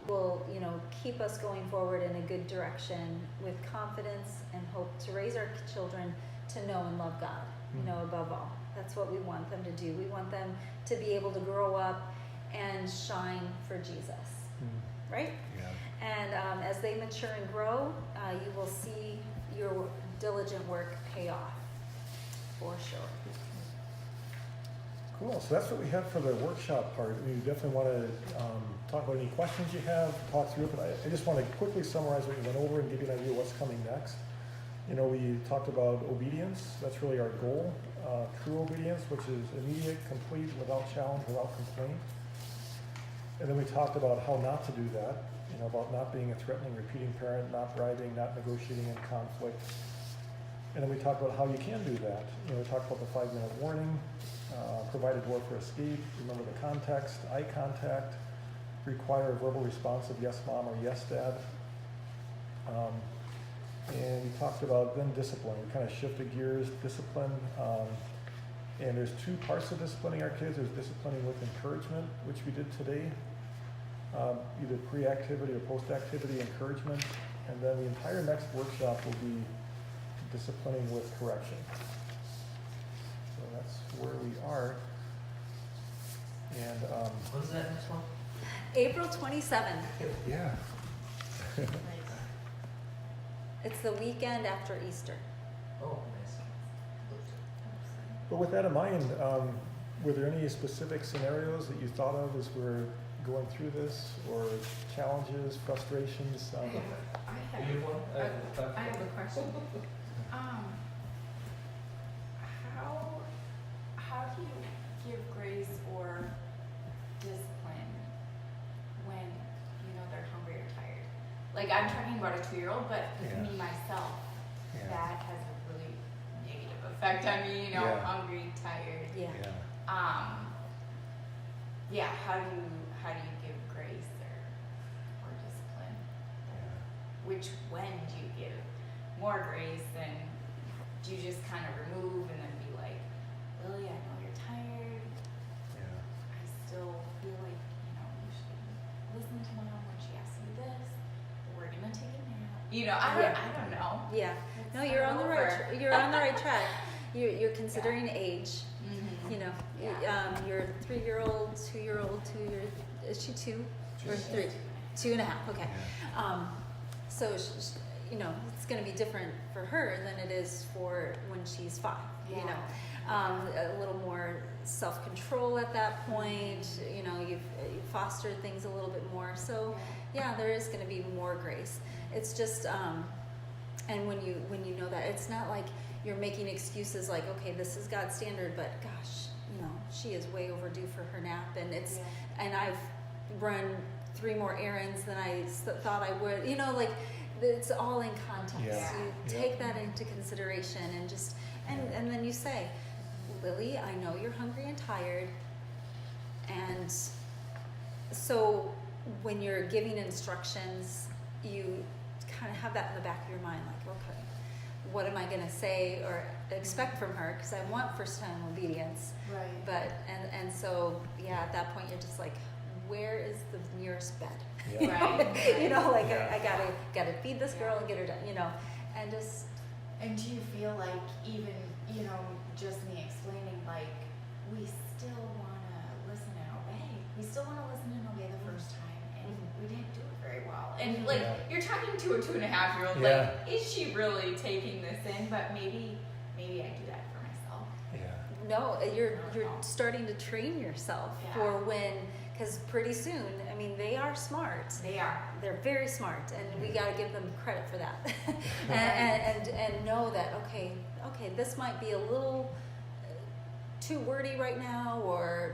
will, keep us going forward in a good direction with confidence and hope to raise our children to know and love God, above all. That's what we want them to do. We want them to be able to grow up and shine for Jesus, right? Yeah. And as they mature and grow, you will see your diligent work pay off, for sure. Cool. So that's what we have for the workshop part. We definitely want to talk about any questions you have, talk through it, but I just want to quickly summarize what we went over and give you an idea of what's coming next. We talked about obedience. That's really our goal. True obedience, which is immediate, complete, without challenge, without complaint. And then we talked about how not to do that, about not being a threatening, repeating parent, not bribing, not negotiating in conflict. And then we talked about how you can do that. We talked about the 5-minute warning, provide a door for escape, remember the context, eye contact, require a verbal response of yes mom or yes dad. And we talked about then discipline. We kind of shifted gears, discipline. And there's 2 parts of disciplining our kids. There's disciplining with encouragement, which we did today. Either pre-activity or post-activity encouragement. And then the entire next workshop will be disciplining with correction. So that's where we are. And when's that next one? April 27th. yeah. It's the weekend after Easter. Oh, nice. But with that in mind, were there any specific scenarios that you thought of as we're going through this, or challenges, frustrations? You have one? I have a question. How do you give grace or discipline when they're hungry or tired? Like, I'm talking about a 2-year-old, but with Yeah. me myself, Yeah. that has a really negative effect on me. Yeah. Hungry, tired. Yeah. How do you give grace or discipline? When do you give more grace, and do you just kind of remove and then be like, Lily, I know you're tired. Yeah. I still feel like, you should listen to mom when she asks you this. We're gonna take a nap. I don't know. Yeah. Let's No, you're start on the over. right. You're on the right track. You're considering age. Mhm. Your 3-year-old, 2-year-old, is she 2 or 3? 2.5. Okay. So it's going to be different for her than it is for when she's 5. Yeah. A little more self-control at that point. You've fostered things a little bit more. So yeah, there is going to be more grace. It's just and when you know that, it's not like you're making excuses like, okay, this is God's standard, but gosh, she is way overdue for her nap, and and I've run 3 more errands than I thought I would. It's all in context. Yeah. You take that into consideration, and just and then you say, Lily, I know you're hungry and tired, and so when you're giving instructions, you kind of have that in the back of your mind, like, okay, what am I going to say or expect from her? Because I want first-time obedience. Right. But and so at that point you're just like, where is the nearest bed? Yeah. Right. I gotta feed this girl and get her done. And just. And do you feel like even, just me explaining, like, we still want to listen and obey. We still want to listen and obey the first time, and we didn't do it very well. And, like, you're talking to a 2.5-year-old, Yeah. like, is she really taking this in? But maybe I do that for myself. Yeah. No, you're starting to train yourself for when, because pretty soon, they are smart. They are. They're very smart, and we got to give them credit for that. and know that okay, this might be a little too wordy right now,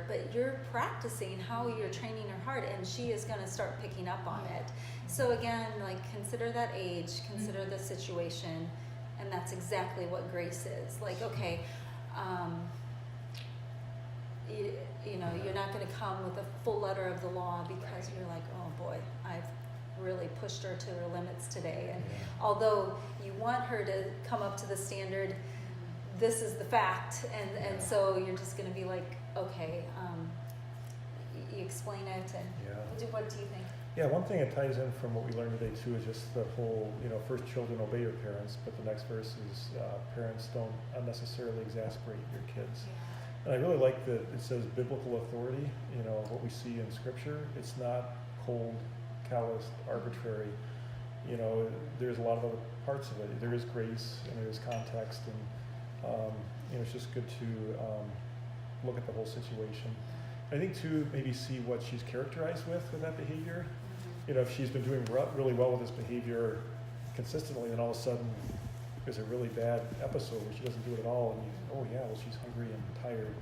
but you're practicing how you're training her heart, and she is going to start picking up on it. So again, like, consider that age, consider the situation, and that's exactly what grace is. Like, okay, you're not going to come with a full letter of the law because you're like, oh boy, I've really pushed her to her limits today. And although you want her to come up to the standard, this is the fact, and so you're just going to be like, okay, you explain it, and what do you think? Yeah, one thing that ties in from what we learned today too is just the whole, first children obey your parents, but the next verse is parents don't unnecessarily exasperate your kids. And I really like that it says biblical authority, what we see in scripture. It's not cold, callous, arbitrary. There's a lot of other parts of it. There is grace and there is context, and it's just good to look at the whole situation. I think too, maybe see what she's characterized with that behavior. If she's been doing really well with this behavior consistently, then all of a sudden there's a really bad episode where she doesn't do it at all, and she's hungry and tired.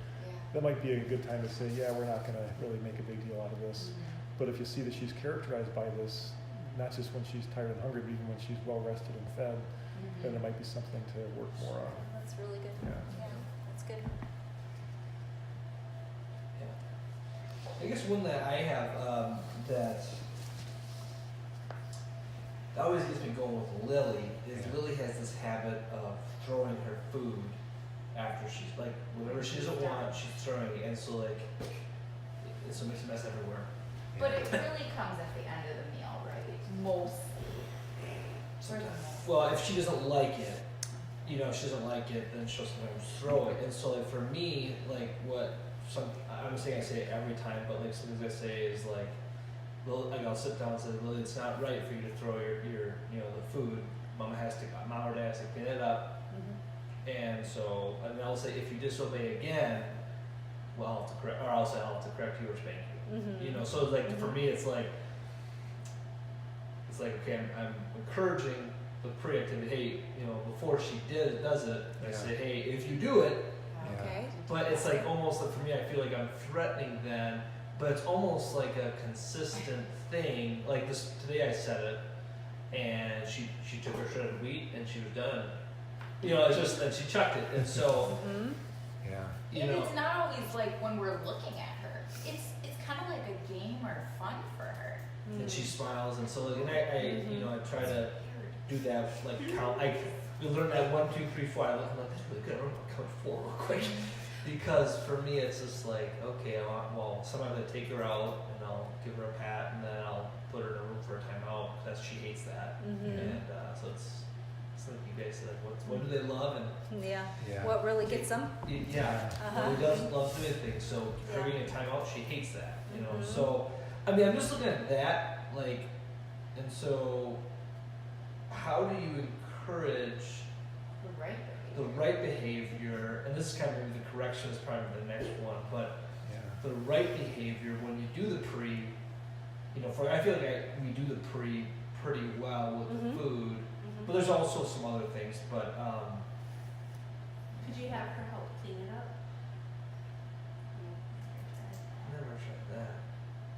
That might be a good time to say, we're not going to really make a big deal out of this. But if you see that she's characterized by this, not just when she's tired and hungry, but even when she's well rested and fed, then it might be something to work more on. That's really good. Yeah. That's good. I guess one that I have that always gets me going with Lily is Lily has this habit of throwing her food after she's like whatever she doesn't want, she's throwing it, and so it makes a mess everywhere. But it really comes at the end of the meal, right? Mostly. Well, if she doesn't like it, if she doesn't like it, then she'll sometimes throw it. And so for me, I'm saying I say it every time, but some things I say is I'll sit down and say, Lily, it's not right for you to throw your the food. Mom or Dad has to clean it up. And so, and I'll say, if you disobey again, I'll have to correct you or spank you. So for me, it's like okay, I'm encouraging the pre-activity. Hey, before she does it, I say, hey, if you do it. Okay. But it's almost for me, I feel like I'm threatening them, but it's almost like a consistent thing. Like this today, I said it, and she took her shredded wheat and she was done. It's just that she chucked it, and so And it's not always when we're looking at her. It's kind of like a game or fun for her. and she smiles, and so and I try to do that count. We learned that 1, 2, 3, 4. I'm like, that's really good. I'm gonna count 4 real quick. Because for me, it's just okay, sometimes I take her out and I'll give her a pat, and then I'll put her in a room for a timeout because she hates that. And so it's like you guys said, what do they love? And What really gets them? Well, he doesn't love doing things, so carrying a timeout, she hates that. So I'm just looking at that, and so how do you encourage the right behavior, and this is kind of maybe the correction is probably the next one, but the right behavior when you do the pre, I feel like we do the pre pretty well with the food, but there's also some other things, but Could you have her help clean it up? I never tried that.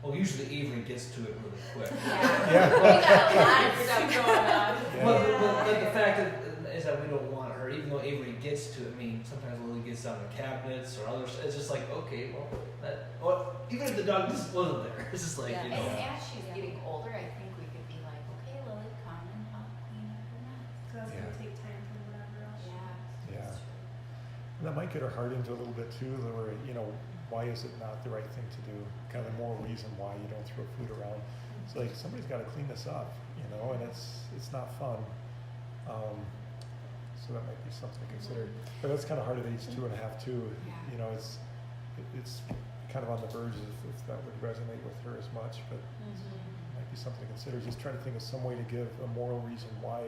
Well, usually Avery gets to it really quick. We got a lot of stuff going on. But the fact is that we don't want her, even though Avery gets to it. Sometimes Lily gets down the cabinets or others. It's just okay, even if the dog just wasn't there, it's just And as she's getting older, I think we could be okay, Lily, come and help clean up her mess. So that's gonna take time from whatever else. Yeah. And that might get her heart into a little bit too, where, why is it not the right thing to do? Kind of the moral reason why you don't throw food around. It's somebody's got to clean this up, and it's not fun. So that might be something to consider. But that's kind of hard at age 2.5 too. It's kind of on the verge if that would resonate with her as much, but it might be something to consider. Just trying to think of some way to give a moral reason why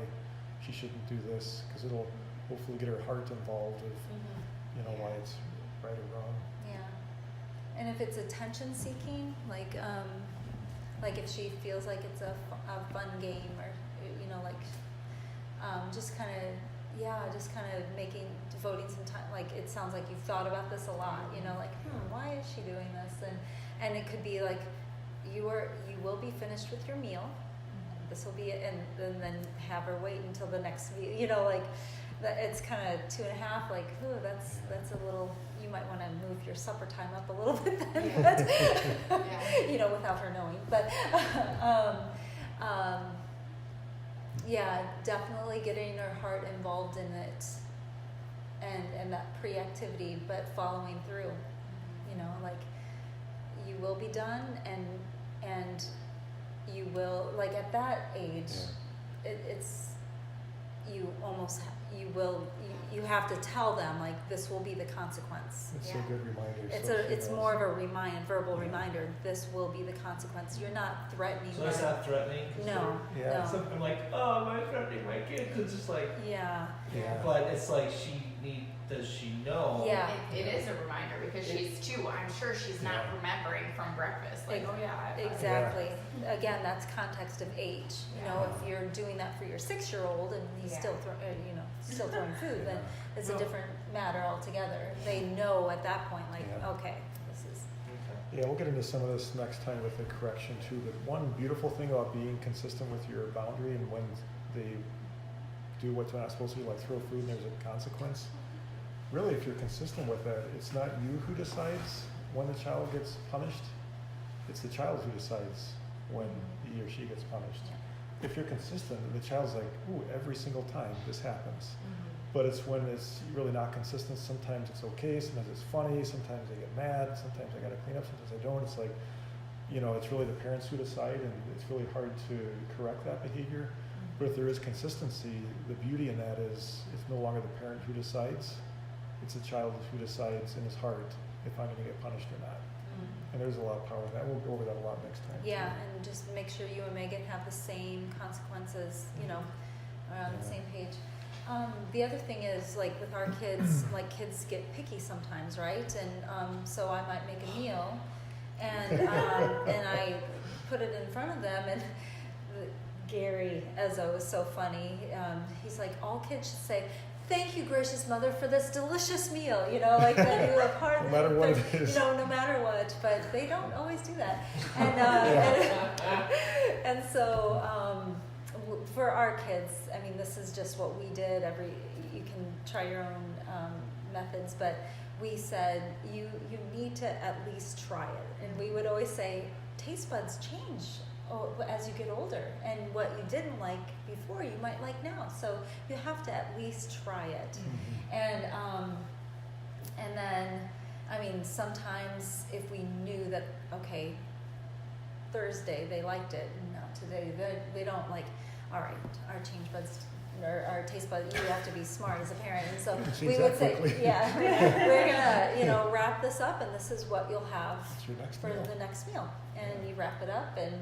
she shouldn't do this, because it'll hopefully get her heart involved of, why it's right or wrong. Yeah. And if it's attention seeking, like if she feels like it's a fun game, or just kind of devoting some time. It sounds like you've thought about this a lot. Why is she doing this? And it could be you will be finished with your meal. This will be it, and then have her wait until the next meal. It's kind of 2.5. That's a little. You might want to move your supper time up a little bit then, without her knowing. But definitely getting her heart involved in it, and that pre-activity, but following through. You will be done, and you will, like at that age, it's, you almost, you have to tell them, like, this will be the consequence. It's Yeah. a good reminder. It's so she it's knows. more of a verbal Yeah. reminder, this will be the consequence. You're not threatening So that's them. not threatening. 'cause No, Yeah. So I'm like, oh, am I threatening my kid? 'Cause it's just like, yeah, Yeah. but it's like does she know? yeah. It is a reminder because she's 2. I'm sure she's not Yeah. remembering from breakfast. Like, Ex- oh yeah. Exactly. Again, that's context of age. You know, Yeah. if you're doing that for your 6-year-old and he's Yeah. still still throwing food, then it's a Well- different matter altogether. They know at that point, like, Yeah. okay, this is. Okay. Yeah, we'll get into some of this next time with the correction too, but one beautiful thing about being consistent with your boundary and when they do what they're not supposed to do, like throw food and there's a consequence. Really, if you're consistent with that, it's not you who decides when the child gets punished, it's the child who decides when he or she gets punished. If you're consistent, the child's like, ooh, every single time this happens. But it's when it's really not consistent. Sometimes it's okay, sometimes it's funny, sometimes they get mad, sometimes I gotta clean up, sometimes I don't. It's like, it's really the parents who decide, and it's really hard to correct that behavior. But if there is consistency, the beauty in that is it's no longer the parent who decides, it's the child who decides in his heart if I'm gonna get punished or not. And there's a lot of power in that. We'll go over that a lot next time. too. Yeah, and just make sure you and Megan have the same consequences, are on the Yeah. same page. The other thing is, like with our kids, like kids get picky sometimes, right? And so I might make a meal, and and I put it in front of them, and Gary Ezzo is so funny. He's like, all kids should say, "Thank you, gracious mother, for this delicious meal." Like they do a part. No matter what it is. No matter what. But they don't always do that. And and so for our kids, I mean, this is just what we did. You can try your own methods, but we said you need to at least try it. And we would always say, taste buds change as you get older, and what you didn't like before you might like now, so you have to at least try it. And then, I mean, sometimes if we knew that, okay, Thursday they liked it, no, today they don't, like, all right, our change buds or our taste buds, you have to be smart as a parent, and so Change we that would say, quickly. yeah, we're gonna wrap this up, and this is what you'll have It's your next for meal. the next meal, and you wrap it up, and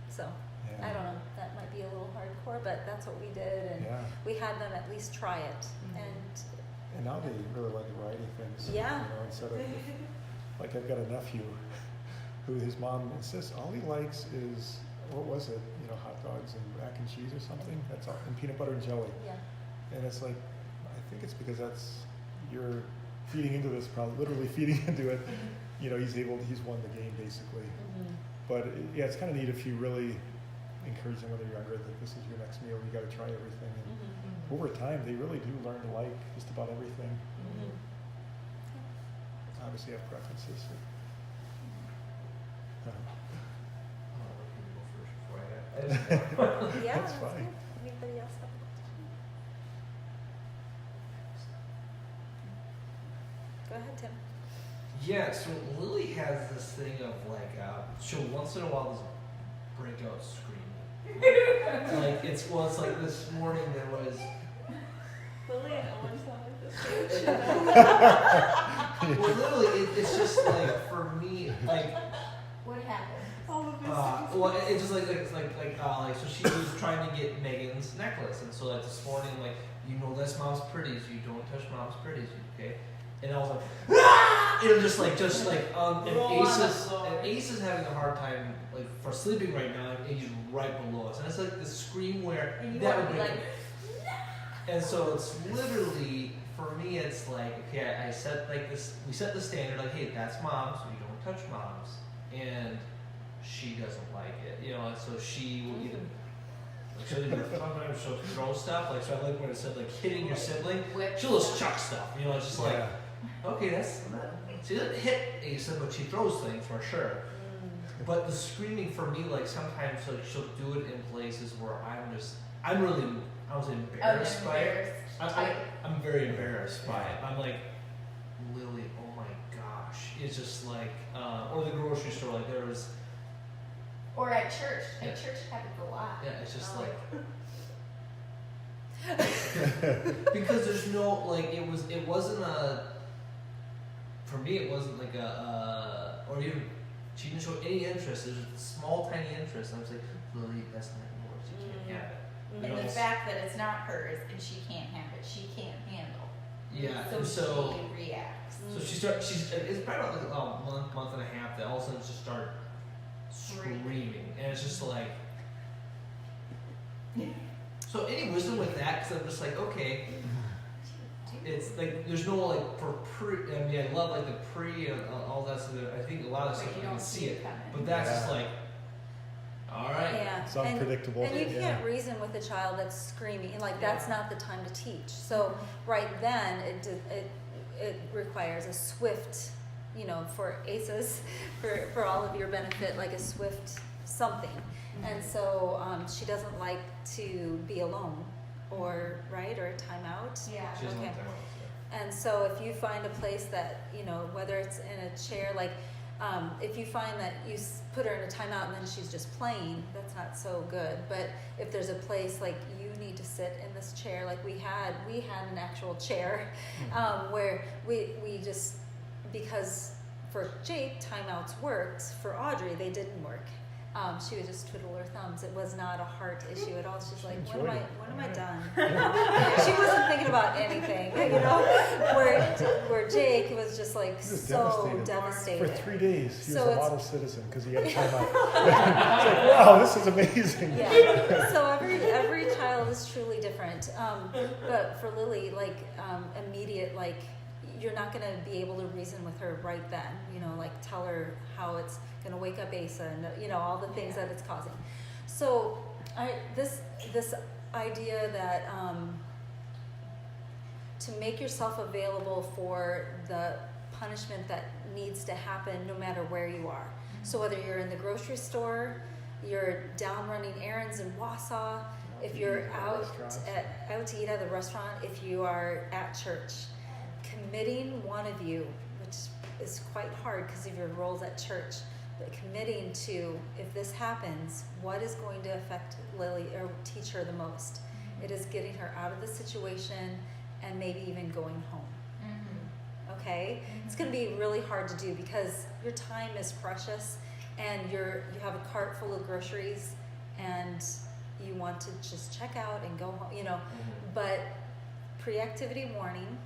so Yeah. I don't know, that might be a little hardcore, but that's what we did, and Yeah. we had them at least try it, And now they really like a variety of things. Yeah. Instead of, like, I've got a nephew who his mom insists all he likes is, what was it? Hot dogs and mac and cheese or something. That's all, and peanut butter and jelly. yeah. And it's like, I think it's because you're feeding into this, probably literally feeding into it. He's won the game basically. But yeah, it's kind of neat if you really encourage them when they're younger that this is your next meal. You got to try everything. And over time, they really do learn to like just about everything. Obviously, have preferences. Yeah, That's fine. good. Anybody else have a question? Go ahead, Tim. Yeah, so Lily has this thing of like, she'll once in a while just break out screaming. It's like this morning there was. Lily and Owen's not like this. Well, literally, it's just like for me, like. What happened? All of this. Well, it's just so she was trying to get Megan's necklace, and so like this morning, like, that's mom's pretties, you don't touch mom's pretties, okay? And I was like, ah! Just like, and Roll on the Ace floor. is having a hard time, like, for sleeping right now, and he's right below us, and it's like the scream where And you that want would to be break. like, And so it's literally, for me, it's like, okay, I set like this, we set the standard, like, hey, that's mom's, so you don't touch mom's. And she doesn't like it, and so she will either, like, sometimes she'll throw stuff, like, so I like when it said, like, hitting your sibling, Whip. she'll just chuck stuff, it's just like, Yeah. okay, she doesn't hit Asa, but she throws things for sure. But the screaming for me, like, sometimes, like, she'll do it in places where I was embarrassed by it. I'm very embarrassed by it. I'm like, Lily, oh my gosh. It's just like, or the grocery store, like there was, Or at church. Yeah. At church it happens a lot. Yeah, it's just Oh. like because there's no like it wasn't a for me it wasn't like a or even she didn't show any interest. There's a small tiny interest. And I was like, Lily, that's not yours. You can't have it. And You know, the fact that it's not hers and she can't have it, she can't handle. yeah, So, and so she reacts. so she started. It's probably like a month and a half that all of a sudden just start screaming, and it's just like. So any wisdom with that? Because I'm just like, okay, it's like there's no like for pre. I mean, I love like the pre and all that stuff. I think a lot of But stuff you I can don't see it, coming. but that's just Yeah. like, all right. Yeah. It's unpredictable. And you yeah. can't reason with a child that's screaming, and like that's not the time to teach. So right then, it requires a swift, you know, for ACEs, for all of your benefit, like a swift something. And so she doesn't like to be alone, or right, or a timeout. Yeah. She doesn't Okay. want that. And so if you find a place that, you know, whether it's in a chair, like if you find that you put her in a timeout and then she's just playing, that's not so good. But if there's a place like you need to sit in this chair, like we had an actual chair where we just, because for Jake, timeouts worked, for Audrey, they didn't work. She would just twiddle her thumbs. It was not a heart issue at all. She's like, when am I done? She wasn't thinking about anything, you know. Where Jake was just like He was so devastated. devastated. For 3 days, he So was a it's- model citizen because he had a timeout. It's like, wow, this is amazing. Yeah. So every child is truly different. But for Lily, like immediate, like you're not going to be able to reason with her right then. You know, like tell her how it's going to wake up Asa and you know all the things that it's causing. So this idea that to make yourself available for the punishment that needs to happen no matter where you are. So whether you're in the grocery store, you're down running errands in Wausau, if you're out to eat at the restaurant, if you are at church, committing one of you, which is quite hard because of your roles at church, but committing to, if this happens, what is going to affect Lily or teach her the most? It is getting her out of the situation and maybe even going home. Okay? It's going to be really hard to do because your time is precious and you have a cart full of groceries and you want to just check out and go home, you know. But pre-activity warning,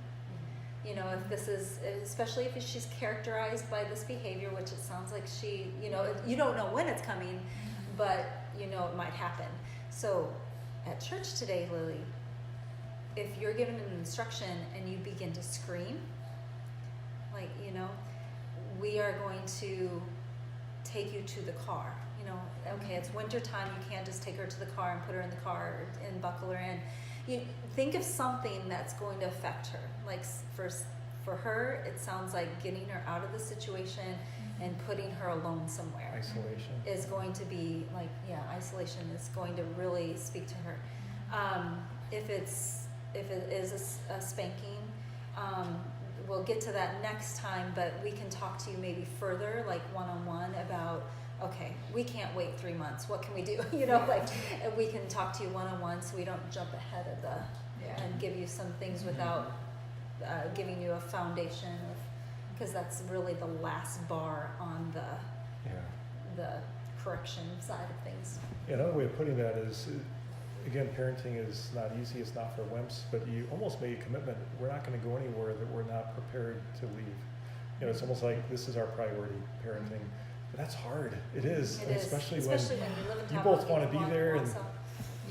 you know, if this is, especially if she's characterized by this behavior, which it sounds like she, you know, you don't know when it's coming, but you know it might happen. So at church today, Lily, if you're given an instruction and you begin to scream, like, you know, we are going to take you to the car. You know, okay, it's winter time, you can't just take her to the car and put her in the car and buckle her in. You think of something that's going to affect her. Like for her, it sounds like getting her out of the situation and putting her alone somewhere Isolation. is going to be like, yeah, isolation is going to really speak to her. If it is a spanking, we'll get to that next time, but we can talk to you maybe further, like one-on-one about, okay, we can't wait 3 months. What can we do? You know, like we can talk to you one-on-one so we don't jump ahead of and give you some things without giving you a foundation of, because that's really the last bar on the correction side of things. Another way of putting that is, again, parenting is not easy. It's not for wimps, but you almost make a commitment. We're not going to go anywhere that we're not prepared to leave. You know, it's almost like this is our priority, parenting. But that's hard. It is, It and is, especially when you live in you town, both you wanna be want there and- also.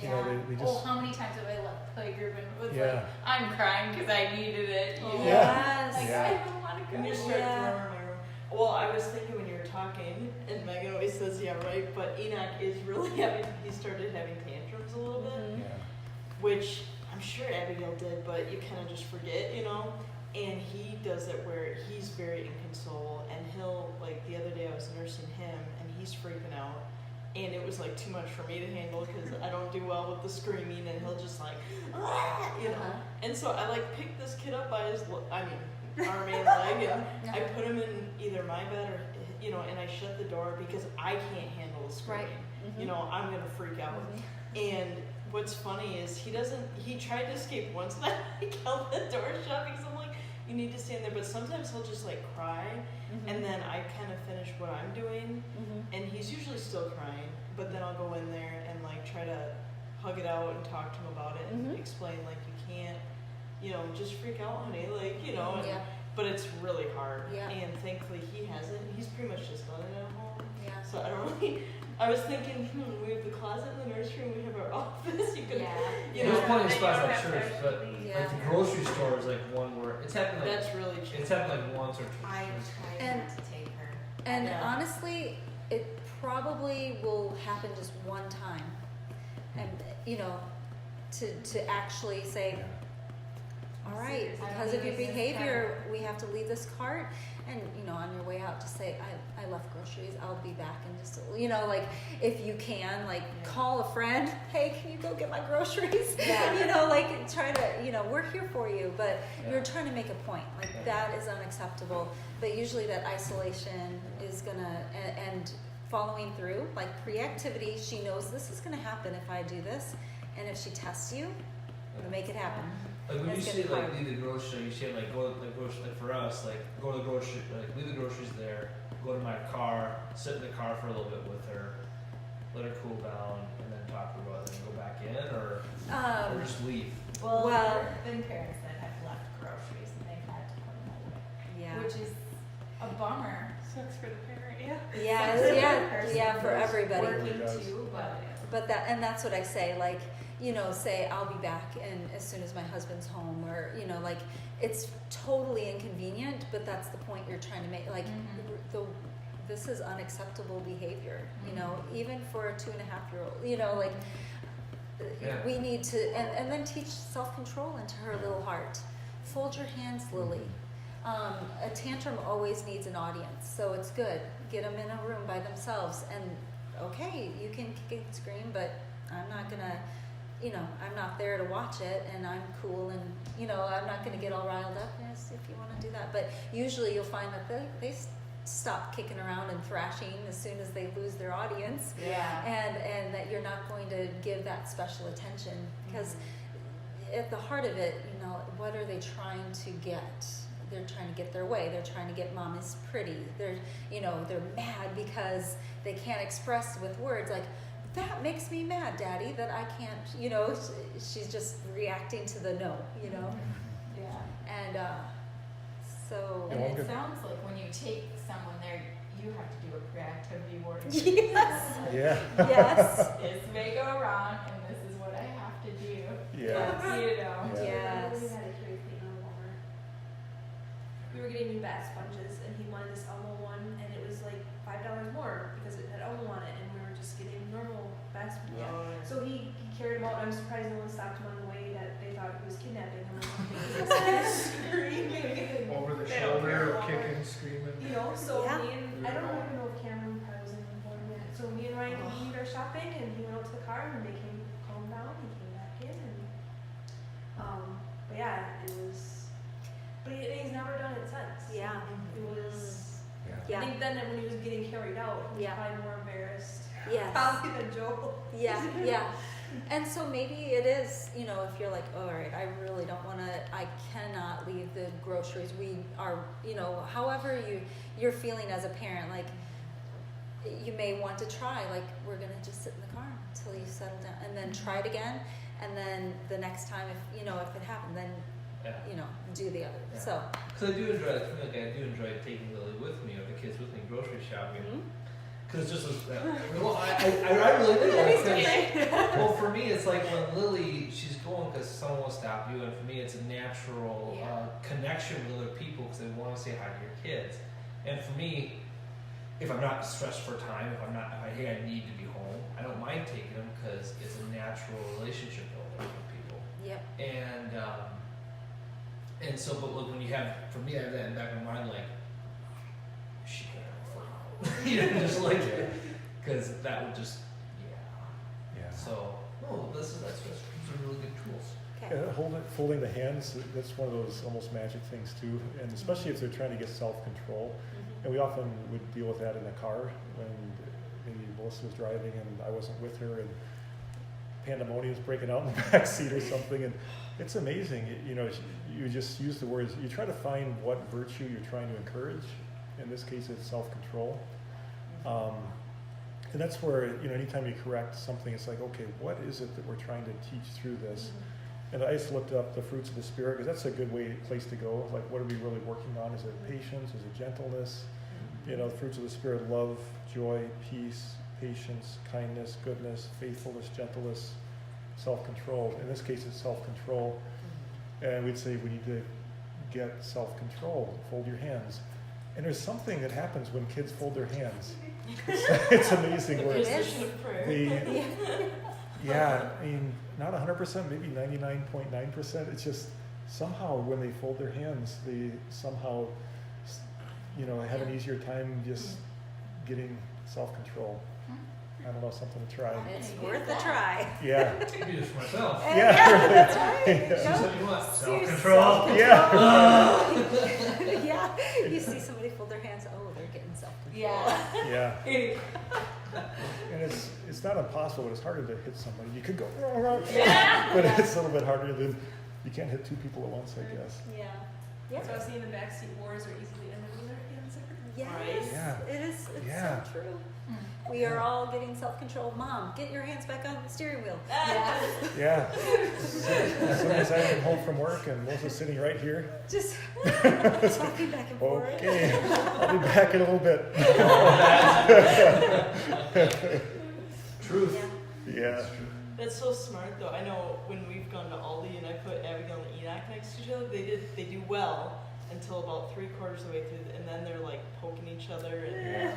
you know, they just. Oh, how many times have I left playgroup and was Yeah. like, I'm crying because I needed it. You know? Yeah. Like, Yeah. I don't want to go. And you start Yeah. throwing around. Well, I was thinking when you were talking, and Megan always says, yeah, right, but Enoch is really he started having tantrums a little bit, Mhm. Yeah. which I'm sure Abigail did, but you kind of just forget, you know? And he does it where he's very inconsolable, and he'll, like, the other day I was nursing him, and he's freaking out. And it was like too much for me to handle because I don't do well with the screaming, and he'll just like, "Ah," you know. Uh-huh. And so I like picked this kid up by his, arm and leg, and I put him in either my bed or you know, and I shut the door because I can't handle the screaming. Right. You know, I'm gonna freak out. And what's funny is he tried to escape once and I held the door shut because I'm like, you need to stand there. But sometimes he'll just like cry and then I kind of finish what I'm doing and he's usually still crying, but then I'll go in there and like try to hug it out and talk to him about it and explain like you can't, you know, just freak out, honey, like, you know, and, but it's really hard. Yeah. And thankfully he hasn't. He's pretty much just done it at home. Yeah. So I don't really. I was thinking, we have the closet in the nursery, we have our office. You could, you know, There's plenty of and you spots don't like have to church, but Yeah. like the grocery store is like one where it's happened like that's really true. it's happened like once or I twice. tried And- not to take her. And Yeah. honestly, it probably will happen just one time. And, you know, to actually say, all right, I because of your believe this behavior, we have to leave this cart. And, you know, on your way out, just say, I left groceries. I'll be back in just, you know, like, if you can, like, call a friend. Hey, can you go get my groceries? Yeah. You know, like, try to, you know, we're here for you. But Yeah. you're trying to make a point. Like, that is unacceptable. But usually that isolation is going to, and following through, like pre-activity, she knows this is going to happen if I do this. And if she tests you, make it happen. Like when you That's say good like part. leave the grocery, you say like go to the grocery. Like for us, like go to the grocery, like leave the groceries there. Go to my car, sit in the car for a little bit with her, let her cool down, and then talk to her about it. And go back in, or just leave. Well, Well- there have been parents that have left groceries and they've had to put them away, Yeah. which is a bummer. Sucks for the parent, yeah. Yeah, Sucks for the yeah, person yeah, for Does. everybody. Working does. too, but But that's what I say, like, you know, say I'll be back and as soon as my husband's home, or, you know, like, it's totally inconvenient, but that's the point you're trying to make, like, this is unacceptable behavior, you know, even for a 2.5-year-old, you know, like, Yeah. we need to, and then teach self-control into her little heart. Fold your hands, Lily. A tantrum always needs an audience, so it's good. Get them in a room by themselves, and okay, you can kick and scream, but I'm not gonna, you know, I'm not there to watch it, and I'm cool, and, you know, I'm not gonna get all riled up. Yes, if you want to do that, but usually you'll find that they stop kicking around and thrashing as soon as they lose their audience, yeah. and that you're not going to give that special attention, because at the heart of it, you know, what are they trying to get? They're trying to get their way. They're trying to get mom is pretty. They're, you know, they're mad because they can't express with words, like, that makes me mad, Daddy, that I can't, you know, she's just reacting to the no, you know? Yeah. And so, Yeah, And well, it good. sounds like when you take someone there, you have to do a pre-activity board. yes, Yeah. yes, This may go wrong, and this is what I have to do. Yeah. You know. Yeah. yes. We had a Carrie thing on Walmart. We were getting new bath sponges, and he wanted this Elmo one, and it was like $5 more because it had Elmo on it, and we were just getting normal bath sponges. Oh, yeah. So he carried them out, and I'm surprised no one stopped him on the way that they thought he was kidnapping him. Like, screaming. Over the They don't care shoulder, about kicking, screaming. You know, so Yeah. me and I don't even know if Cameron probably wasn't informed yet. So me and Ryan continued our shopping, and he went out to the car, and they came calm down. He came back in, and but yeah, it was. But he's never done it since. Yeah. It was. I Yeah. think then when he was getting carried out, he was Yeah. probably more embarrassed. Yes. Probably than Joel. Yeah, yeah. And so maybe it is, you know, if you're like, all right, I really don't want to, I cannot leave the groceries. We are, you know, however you're feeling as a parent, like, you may want to try, like, we're going to just sit in the car until you settle down, and then try it again. And then the next time, if, you know, if it happened, then, Yeah. you know, do the other. Yeah. So, Because I do enjoy, like I do enjoy taking Lily with me or the kids with me grocery shopping. Because it's just, well, I really do. Because, well, for me, it's like when Lily, she's going because someone will stop you, and for me, it's a natural Yeah. connection with other people because they want to say hi to your kids. And for me, if I'm not stressed for time, if I need to be home, I don't mind taking them because it's a natural relationship builder with people. yep. And so, but look, when you have, for me, I have that in the back of my mind, like, she can't afford you know, just like, because that would just, yeah. Yeah. So, no, these are really good tools. Okay. Folding the hands, that's one of those almost magic things too, and especially if they're trying to get self-control. And we often would deal with that in the car when maybe Melissa was driving and I wasn't with her, and pandemonium's breaking out in the back seat or something. And it's amazing, you know, you just use the words, you try to find what virtue you're trying to encourage. In this case, it's self-control. And that's where, you know, anytime you correct something, it's like, okay, what is it that we're trying to teach through this? And I just looked up the fruits of the Spirit, because that's a good place to go. Like, what are we really working on? Is it patience? Is it gentleness? You know, the fruits of the Spirit: love, joy, peace, patience, kindness, goodness, faithfulness, gentleness, self-control. In this case, it's self-control. And we'd say we need to get self-control. Fold your hands. And there's something that happens when kids fold their hands. It's amazing. The Where precision of prayer. they, yeah, I mean, not 100%, maybe 99.9%. It's just somehow when they fold their hands, they somehow, you know, have an easier time just getting self-control. I don't know, something to try. It's worth a try. Yeah. I do this for myself. And Yeah. that's right. Yeah. You She know? said you want Seriously, self-control. Yeah. Yeah, you see somebody fold their hands, oh, they're getting self-control. Yeah. Yeah. And it's not impossible, but it's harder to hit somebody. You could go, Yeah. but it's a little bit harder than, you can't hit two people at once, I guess. Yeah. Yep. So I was saying the backseat wars are easily ended when their hands are. Yes, Yeah. it is. It's Yeah. so true. We are all getting self-control. Mom, get your hands back on the steering wheel. Yeah. Yeah. Sometimes I'm home from work and Melissa's sitting right here. Just talking back and forth. Okay, I'll be back in a little bit. Truth. Yeah. Yeah. That's so smart though. I know when we've gone to Aldi and I put Abigail and Enoch next to each other, they do well until about 3/4 of the way through, and then they're like poking each other and Yeah.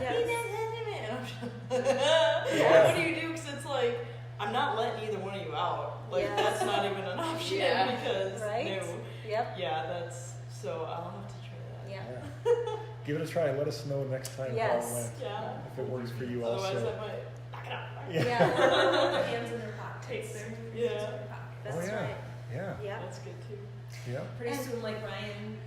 what do you do? Because it's like, I'm not letting either one of you out. Like Yes. that's not even an option Yeah. because Right? no. Yep. Yeah, that's so I'll have to try that. Yeah. Yeah. Give it a try. Let us know next time how it Yes. went. Yeah. If it works for you Otherwise also. I might knock it out. Yeah. Yeah. Their hands in their pockets. Their hands Yeah. in their pockets. That's Oh, yeah. right. Yeah. Yeah. That's good too. Yeah. Pretty And- soon, like Ryan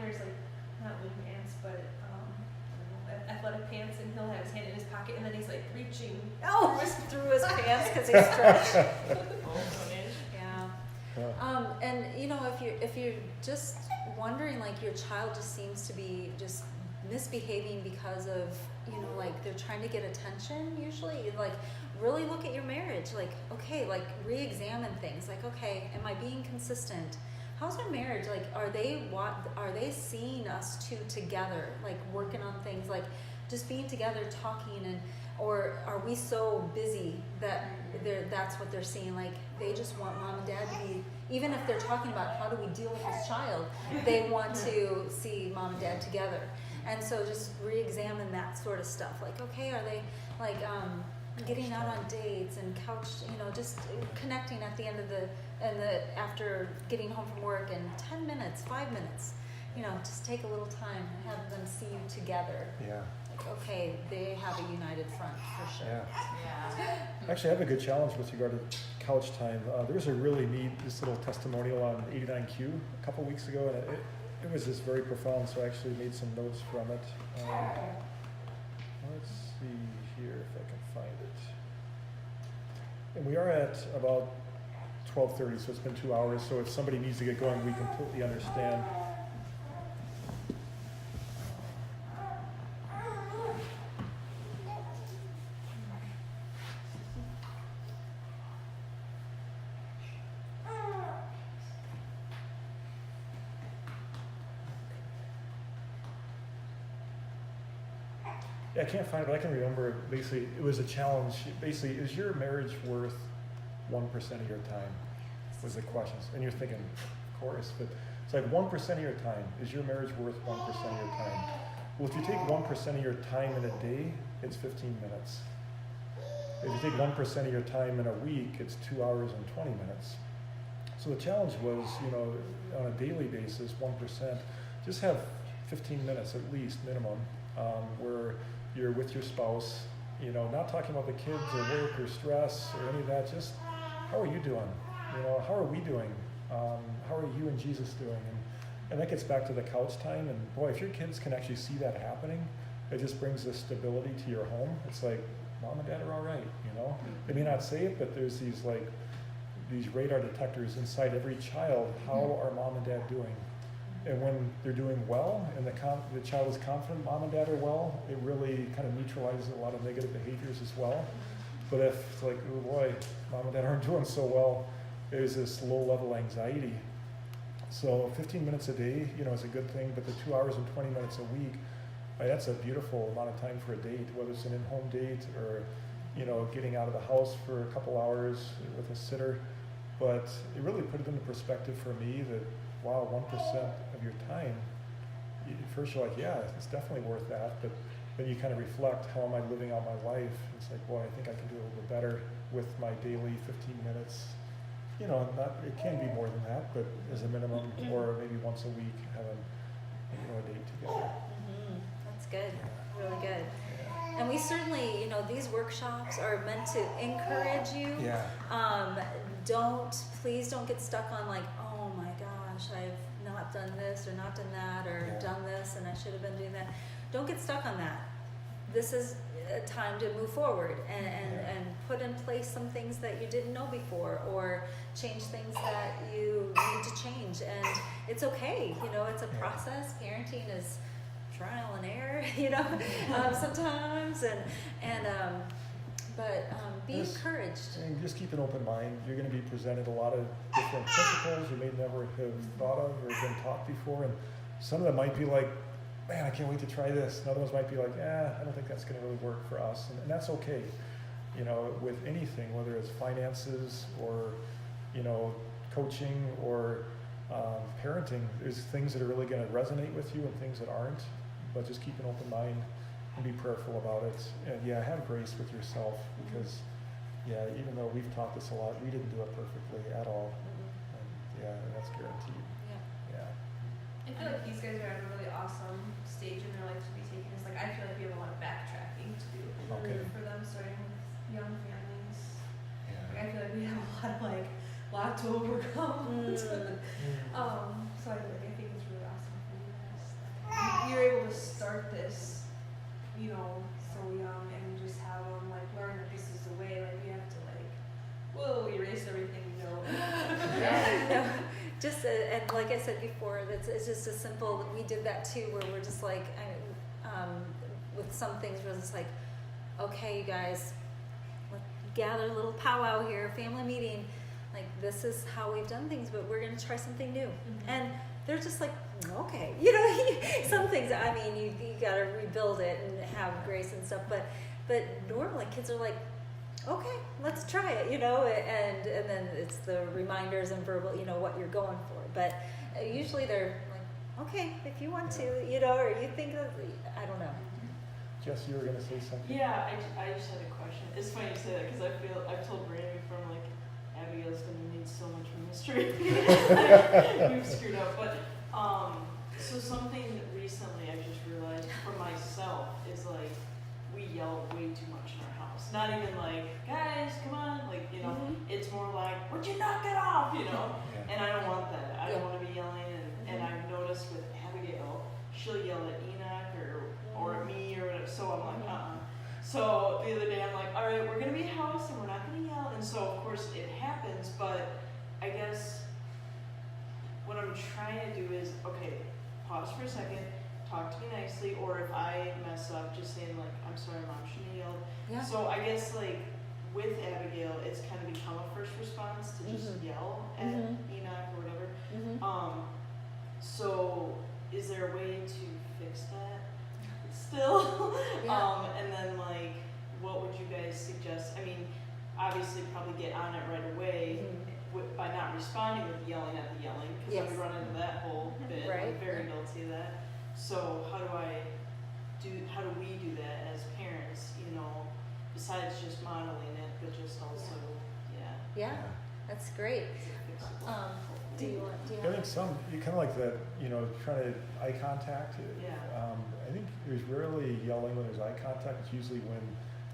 wears like not wing pants, but I don't know, athletic pants, and he'll have his hand in his pocket, and then he's like reaching. Oh, through his pants because he's stretched. Oh, funny. Yeah. Yeah. And you know, if you're just wondering, like your child just seems to be just misbehaving because of, you know, like they're trying to get attention usually, like really look at your marriage. Like, okay, like re-examine things. Like, okay, am I being consistent? How's our marriage? Like, are they seeing us two together, like working on things, like just being together, talking, and or are we so busy that that's what they're seeing? Like they just want mom and dad to be, even if they're talking about how do we deal with this child, they want to see mom and dad together. And so just re-examine that sort of stuff. Like, okay, are they like getting out on dates and couch, you know, just connecting at the end of after getting home from work, and 10 minutes, 5 minutes, you know, just take a little time and have them see you together. Yeah. Like, okay, they have a united front for sure. Yeah. Yeah. Actually, I have a good challenge with regard to couch time. There was a really neat, this little testimonial on 89Q a couple weeks ago, and it was just very profound, so I actually made some notes from it. Let's see here if I can find it. And we are at about 12:30, so it's been 2 hours, so if somebody needs to get going, we completely understand. Yeah, I can't find it, but I can remember basically it was a challenge. Basically, is your marriage worth 1% of your time? Was the question. And you're thinking, of course, but it's like 1% of your time. Is your marriage worth 1% of your time? Well, if you take 1% of your time in a day, it's 15 minutes. If you take 1% of your time in a week, it's 2 hours and 20 minutes. So the challenge was, you know, on a daily basis, 1%, just have 15 minutes at least minimum, where you're with your spouse, you know, not talking about the kids or work or stress or any of that, just how are you doing? You know, how are we doing? How are you and Jesus doing? And that gets back to the couch time. And boy, if your kids can actually see that happening, it just brings this stability to your home. It's like, mom and dad are all right, you know? They may not say it, but there's these like, these radar detectors inside every child. How are mom and dad doing? And when they're doing well and the child is confident mom and dad are well, it really kind of neutralizes a lot of negative behaviors as well. But if it's like, oh boy, mom and dad aren't doing so well, there's this low level anxiety. So 15 minutes a day, you know, is a good thing, but the 2 hours and 20 minutes a week, that's a beautiful amount of time for a date, whether it's an in-home date or, you know, getting out of the house for a couple hours with a sitter. But it really put it into perspective for me that, wow, 1% of your time, first you're like, yeah, it's definitely worth that, but then you kind of reflect, how am I living out my life? It's like, boy, I think I can do a little bit better with my daily 15 minutes. You know, it can be more than that, but as a minimum, or maybe once a week, having, you know, a date together. That's good, really good. And we certainly, you know, these workshops are meant to encourage you. Yeah. Please don't get stuck on like, oh my gosh, I've not done this or not done that or Yeah. done this and I should have been doing that. Don't get stuck on that. This is a time to move forward and put in place some things that you didn't know before, or change things that you need to change. And it's okay, you know, it's a process. Parenting is trial and error, you know, sometimes, but be Yes. encouraged. And just keep an open mind. You're going to be presented a lot of different principles you may never have thought of or been taught before, and some of them might be like, man, I can't wait to try this. And other ones might be like, I don't think that's going to really work for us, and that's okay. You know, with anything, whether it's finances or, you know, coaching or parenting, there's things that are really going to resonate with you and things that aren't, but just keep an open mind and be prayerful about it. And yeah, have grace with yourself, because yeah, even though we've taught this a lot, we didn't do it perfectly at all. And yeah, that's guaranteed. Yeah. I feel like these guys are at a really awesome stage in their life to be taking this. Like, I feel like we have a lot of backtracking to do Okay. for them, starting with young families. Like, Yeah. I feel like we have a lot to overcome. So I think it's really awesome for you guys that you're able to start this, you know, so young, and just have them like learn that this is the way. Like, we have to erase everything we know. No, just and like I said before, it's just as simple. We did that too, where we're just like, with some things, we're just like, okay, you guys, let's gather a little powwow here, family meeting. Like, this is how we've done things, but we're gonna try something new. And they're just like, okay, you know, some things. I mean, you gotta rebuild it and have grace and stuff. But normally, kids are like, okay, let's try it, you know, and then it's the reminders and verbal, you know, what you're going for. But usually they're like, okay, if you want to, you know, or you think of, I don't know. Jess, you were going to say something? Yeah, I just had a question. It's funny you say that because I've told Brandon before, I'm like, Abigail's gonna need so much mystery. We've screwed up, but so something recently I just realized for myself is like we yell way too much in our house. Not even like, guys, come on, like, you know, it's more like, would you knock it off, you know? Yeah. And I don't want that. I don't Yeah. want to be yelling, and I've noticed with Abigail, she'll yell at Enoch or at me or whatever. So I'm like, So the other day I'm like, all right, we're gonna be a house and we're not gonna yell. And so of course it happens, but I guess what I'm trying to do is, okay, pause for a second, talk to me nicely, or if I mess up, just saying like, I'm sorry, Mom, shouldn't have yelled. Yeah. So I guess like with Abigail, it's kind of become a first response to just yell at Enoch or whatever. So is there a way to fix that still? Yeah. And then like, what would you guys suggest? I mean, obviously probably get on it right away by not responding with yelling at the yelling, because Yes. we run into that whole bit. Right. I'm very guilty of that. So how do we do that as parents, you know, besides just modeling it, but just also, Yeah, that's great. is it fixable? Do you I think you kind of like that, you know, trying to eye contact. Yeah. I think there's rarely yelling when there's eye contact. It's usually when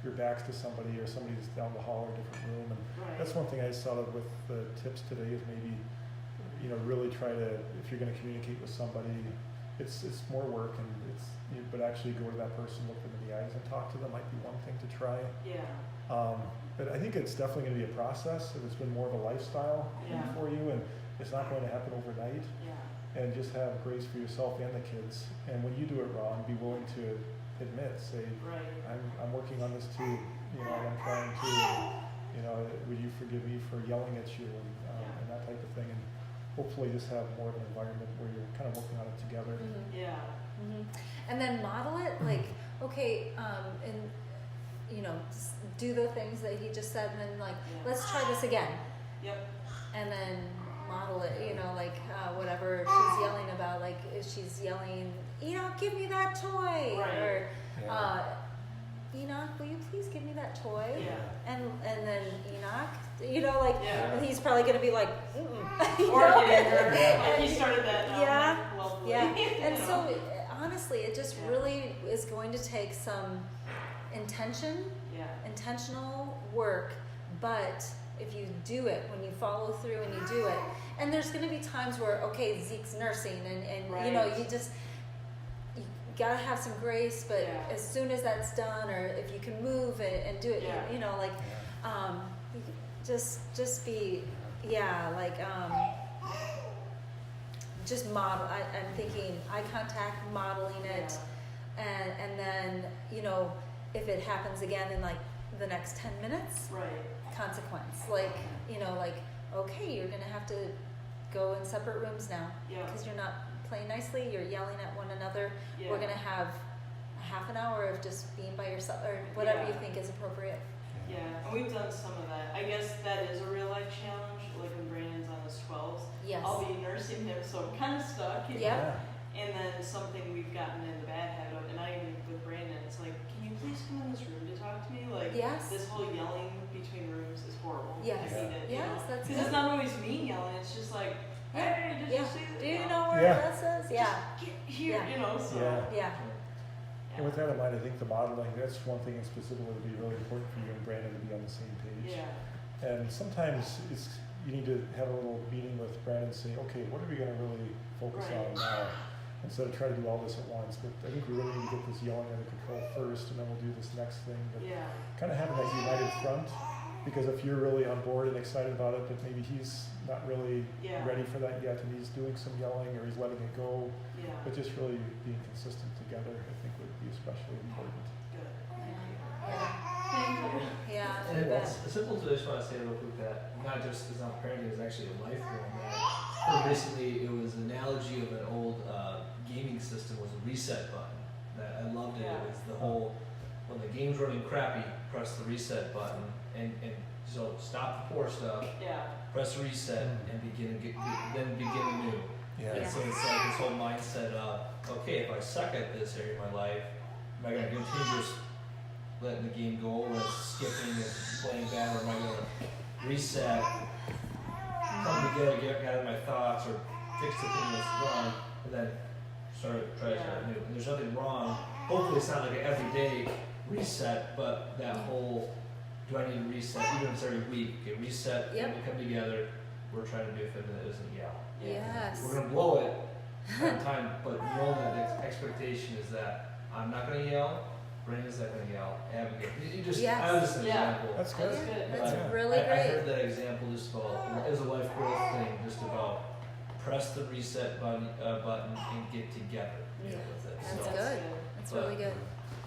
your back's to somebody or somebody's down the hall or a different room. And Right. that's one thing I saw with the tips today is maybe, you know, really try to, if you're going to communicate with somebody, it's more work, and but actually go to that person, look them in the eyes and talk to them might be one thing to try. Yeah. But I think it's definitely going to be a process, and it's been more of a lifestyle thing Yeah. for you, and it's not going to happen overnight. Yeah. And just have grace for yourself and the kids. And when you do it wrong, be willing to admit, say, Right. I'm working on this too. You know, I'm trying to. You know, would you forgive me for yelling at you and that type of thing, and hopefully just have more of an environment where you're kind of working on it together. Mhm. Yeah. Mhm. And then model it, like, okay, and you know, do the things that he just said, and then like, Yeah. let's try this again, Yep. and then model it. You know, like whatever she's yelling about, like if she's yelling, Enoch, give me that toy, Right. or Yeah. Enoch, will you please give me that toy? Yeah. And then Enoch, you know, like Yeah. he's probably gonna be like, you Or know? getting her. Yeah. Like he started that now. Yeah. Like, lovely. Yeah, you and know? so honestly, it just Yeah. really is going to take some intentional work, but if you do it, when you follow through and you do it, and there's going to be times where, okay, Zeke's nursing, and you know, Right. you gotta have some grace, but Yeah. as soon as that's done, or if you can move it and do it, Yeah. you know, like, you just be, just model. I'm thinking eye contact, modeling it, and then, you know, if it happens again in like the next 10 minutes, Right. consequence. Like, you know, like, okay, you're gonna have to go in separate rooms now Yeah. because you're not playing nicely, you're yelling at one another. Yeah. We're gonna have half an hour of just being by yourself, or whatever you Yeah. think is appropriate. Yeah, and we've done some of that. I guess that is a real life challenge. Like when Brandon's on his 12s, Yes. I'll be nursing him, so I'm kind of stuck. You know? Yep. And then something we've gotten in the bad habit of, and I even with Brandon, it's like, can you please come in this room to talk to me? Like, Yes. this whole yelling between rooms is horrible. Yes. I hate it. You Yes, know? that's Because it. it's not always me yelling. It's just like, hey, did Yeah. you see that? Do you know where Yeah. that says? Yeah. Just get here, Yeah. you know. So. Yeah. Yeah. And with that in mind, I think the modeling, that's one thing in specific that would be really important for you and Brandon to be on the same page. Yeah. And sometimes you need to have a little meeting with Brandon and say, okay, what are we going to really focus Right. on now? Instead of trying to do all this at once. But I think we really need to get this yelling under control first, and then we'll do this next thing. But Yeah. kind of having that united front, because if you're really on board and excited about it, but maybe he's not really Yeah. ready for that yet, and he's doing some yelling or he's letting it go, Yeah. but just really being consistent together, I think would be especially important. Good. Yeah. Thank you. Yeah. And you bet. it's a simple to just want to say real quick that not just is not parenting, it's actually a life goal. And basically, it was an analogy of an old gaming system was a reset button. That I loved it. Yeah. It was the whole when the game's running crappy, press the reset button, and so stop the poor stuff, Yeah. press reset, and begin anew. Yeah. And so it's like this whole mindset of, okay, if I suck at this area of my life, am I going to continue just letting the game go when it's skipping and playing bad, or am I going to reset, come together, get out of my thoughts, or fix the thing that's wrong, and then try to start new. And there's nothing wrong. Hopefully it's not like an everyday reset, but that whole, do I need to reset, even if it's every week, okay, reset, Yep. when we come together, we're trying to do something that isn't yell. Yes. We're gonna blow it one time, but know that the expectation is that I'm not gonna yell, Brandon's not gonna yell, Abigail. You just, Yes. I was just an Yeah. example. That's That's good. good. That's Yeah. really I great. heard that example just about, it was a life growth thing, just about press the reset button and get together Yeah. with it. That's So, good. That's really good.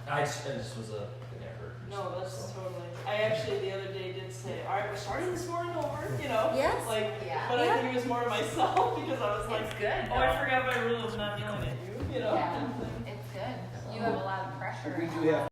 I just was a thing I heard. No, that's So. totally. I actually the other day did say, all right, we're starting this morning over, you know? Yes. Like, Yeah. but I think it was more to myself because I was like, It's good. oh, I forgot my rule of not yelling at you, you know? Yeah. It's good. You have a lot of pressure. We do have